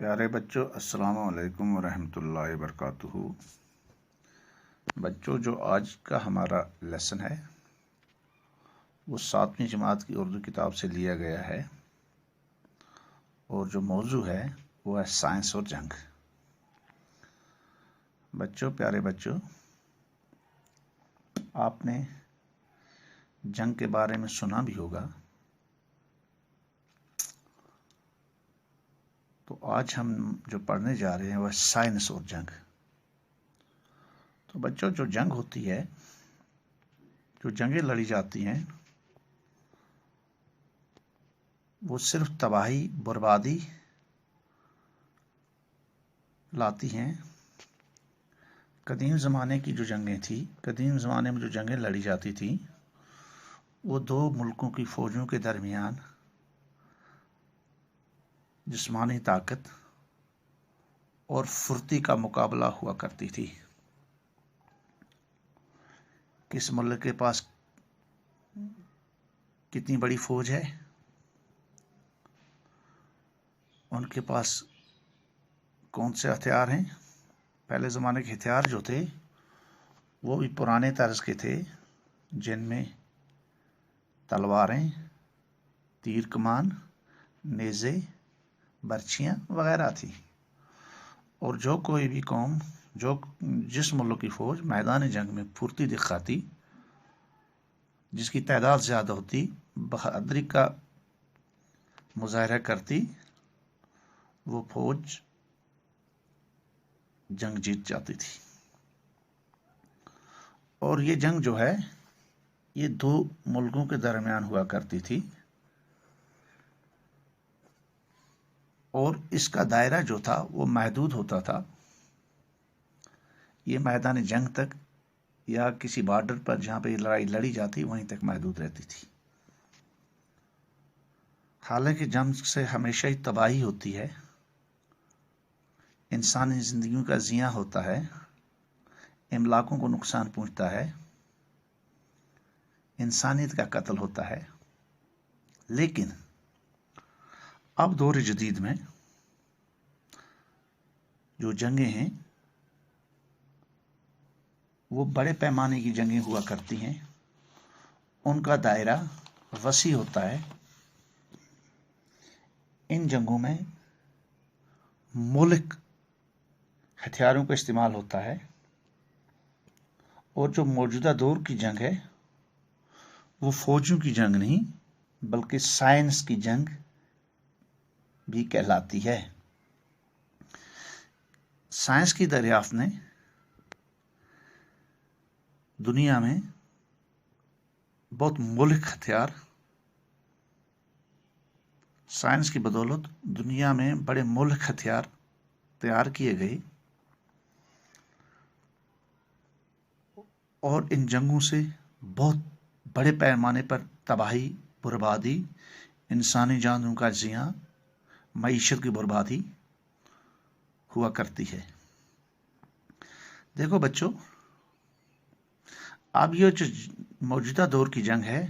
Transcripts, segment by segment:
پیارے بچوں، السلام علیکم ورحمۃ اللہ وبرکاتہ۔ بچوں، جو آج کا ہمارا لیسن ہے وہ 7ویں جماعت کی اردو کتاب سے لیا گیا ہے، اور جو موضوع ہے وہ ہے سائنس اور جنگ۔ بچوں، پیارے بچوں، آپ نے جنگ کے بارے میں سنا بھی ہوگا، تو آج ہم جو پڑھنے جا رہے ہیں وہ سائنس اور جنگ۔ تو بچوں، جو جنگ ہوتی ہے، جو جنگیں لڑی جاتی ہیں، وہ صرف تباہی بربادی لاتی ہیں۔ قدیم زمانے کی جو جنگیں تھیں، قدیم زمانے میں جو جنگیں لڑی جاتی تھیں، وہ دو ملکوں کی فوجوں کے درمیان جسمانی طاقت اور پھرتی کا مقابلہ ہوا کرتی تھی۔ کس ملک کے پاس کتنی بڑی فوج ہے، ان کے پاس کون سے ہتھیار ہیں۔ پہلے زمانے کے ہتھیار جو تھے وہ بھی پرانے طرز کے تھے، جن میں تلواریں، تیر کمان، نیزے، برچھیاں وغیرہ تھی، اور جو کوئی بھی قوم، جس ملک کی فوج میدان جنگ میں پھرتی دکھاتی، جس کی تعداد زیادہ ہوتی، بہادری کا مظاہرہ کرتی، وہ فوج جنگ جیت جاتی تھی۔ اور یہ جنگ جو ہے یہ دو ملکوں کے درمیان ہوا کرتی تھی، اور اس کا دائرہ جو تھا وہ محدود ہوتا تھا۔ یہ میدان جنگ تک یا کسی بارڈر پر جہاں پہ یہ لڑائی لڑی جاتی وہیں تک محدود رہتی تھی۔ حالانکہ جنگ سے ہمیشہ ہی تباہی ہوتی ہے، انسانی زندگیوں کا زیاں ہوتا ہے، املاکوں کو نقصان پہنچتا ہے، انسانیت کا قتل ہوتا ہے، لیکن اب دور جدید میں جو جنگیں ہیں وہ بڑے پیمانے کی جنگیں ہوا کرتی ہیں، ان کا دائرہ وسیع ہوتا ہے۔ ان جنگوں میں ملک ہتھیاروں کا استعمال ہوتا ہے، اور جو موجودہ دور کی جنگ ہے وہ فوجوں کی جنگ نہیں بلکہ سائنس کی جنگ بھی کہلاتی ہے۔ سائنس کی دریافت نے دنیا میں بہت ملک ہتھیار، سائنس کی بدولت دنیا میں بڑے ملک ہتھیار تیار کیے گئے، اور ان جنگوں سے بہت بڑے پیمانے پر تباہی بربادی، انسانی جانوں کا زیاں، معیشت کی بربادی ہوا کرتی ہے۔ دیکھو بچوں، اب یہ جو موجودہ دور کی جنگ ہے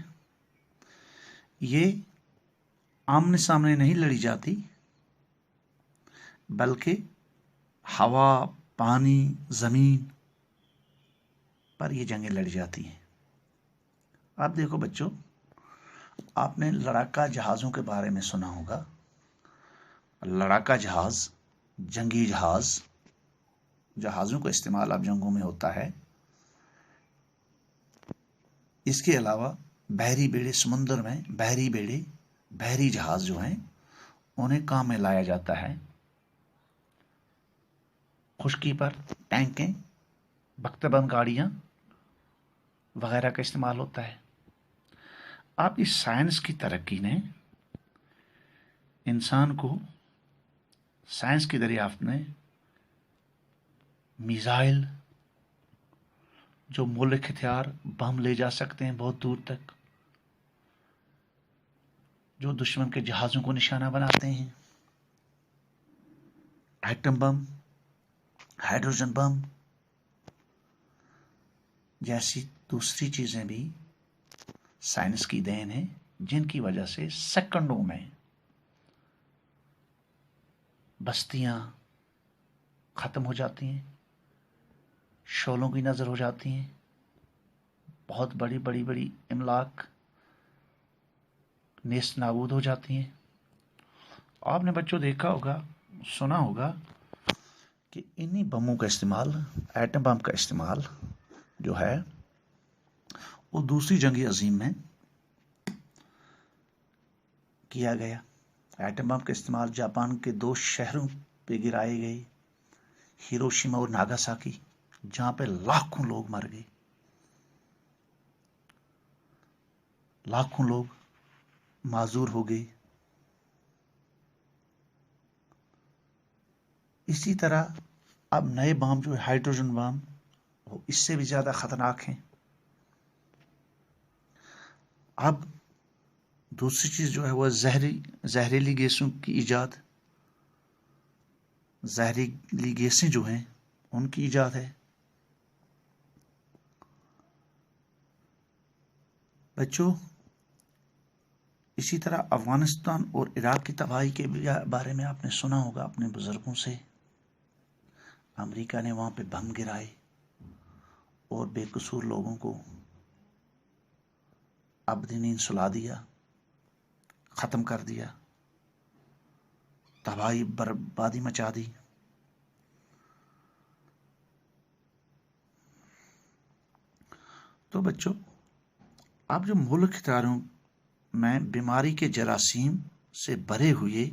یہ آمنے سامنے نہیں لڑی جاتی، بلکہ ہوا، پانی، زمین پر یہ جنگیں لڑی جاتی ہیں۔ اب دیکھو بچوں، آپ نے لڑاکا جہازوں کے بارے میں سنا ہوگا۔ لڑاکا جہاز، جنگی جہازوں کا استعمال اب جنگوں میں ہوتا ہے۔ اس کے علاوہ بحری بیڑے، سمندر میں بحری بیڑے، بحری جہاز جو ہیں انہیں کام میں لایا جاتا ہے۔ خشکی پر ٹینکیں، بختہ بند گاڑیاں وغیرہ کا استعمال ہوتا ہے۔ اب اس سائنس کی ترقی نے انسان کو، سائنس کی دریافت نے میزائل، جو ملک ہتھیار، بم لے جا سکتے ہیں بہت دور تک، جو دشمن کے جہازوں کو نشانہ بناتے ہیں، ایٹم بم، ہائیڈروجن بم جیسی دوسری چیزیں بھی سائنس کی دین ہیں، جن کی وجہ سے سیکنڈوں میں بستیاں ختم ہو جاتی ہیں، شعلوں کی نظر ہو جاتی ہیں، بہت بڑی بڑی بڑی املاک نیست نابود ہو جاتی ہیں۔ آپ نے بچوں دیکھا ہوگا، سنا ہوگا کہ انہی بموں کا استعمال، ایٹم بم کا استعمال جو ہے وہ دوسری جنگ عظیم میں کیا گیا۔ ایٹم بم کا استعمال جاپان کے 2 شہروں پہ گرائے گئے، ہیروشیما اور ناگاساکی، جہاں پہ لاکھوں لوگ مر گئے، لاکھوں لوگ معذور ہو گئے۔ اسی طرح اب نئے بام جو ہے ہائیڈروجن بام، وہ اس سے بھی زیادہ خطرناک ہیں۔ اب دوسری چیز جو ہے وہ زہریلی گیسوں کی ایجاد، زہریلی گیسیں جو ہیں ان کی ایجاد ہے۔ بچوں، اسی طرح افغانستان اور عراق کی تباہی کے بارے میں آپ نے سنا ہوگا اپنے بزرگوں سے۔ امریکہ نے وہاں پہ بم گرائے اور بے قصور لوگوں کو ابدی نیند سلا دیا، ختم کر دیا، تباہی بربادی مچا دی۔ تو بچوں، اب جو ملک اداروں میں بیماری کے جراثیم سے بھرے ہوئے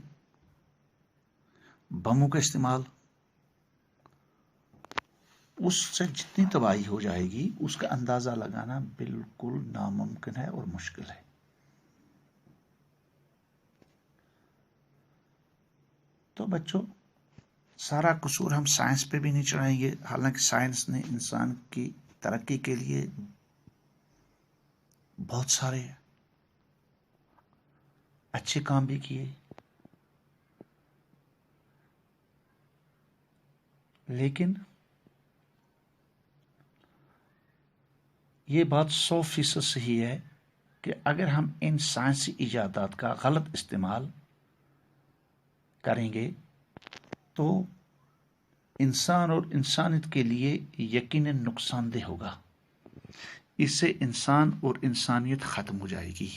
بموں کا استعمال، اس سے جتنی تباہی ہو جائے گی اس کا اندازہ لگانا بالکل ناممکن ہے اور مشکل ہے۔ تو بچوں، سارا قصور ہم سائنس پہ بھی نہیں چڑھائیں گے، حالانکہ سائنس نے انسان کی ترقی کے لیے بہت سارے اچھے کام بھی کیے، لیکن یہ بات 100% صحیح ہے کہ اگر ہم ان سائنسی ایجادات کا غلط استعمال کریں گے تو انسان اور انسانیت کے لیے یقیناً نقصان دہ ہوگا۔ اس سے انسان اور انسانیت ختم ہو جائے گی۔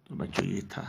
تو بچوں، یہ تھا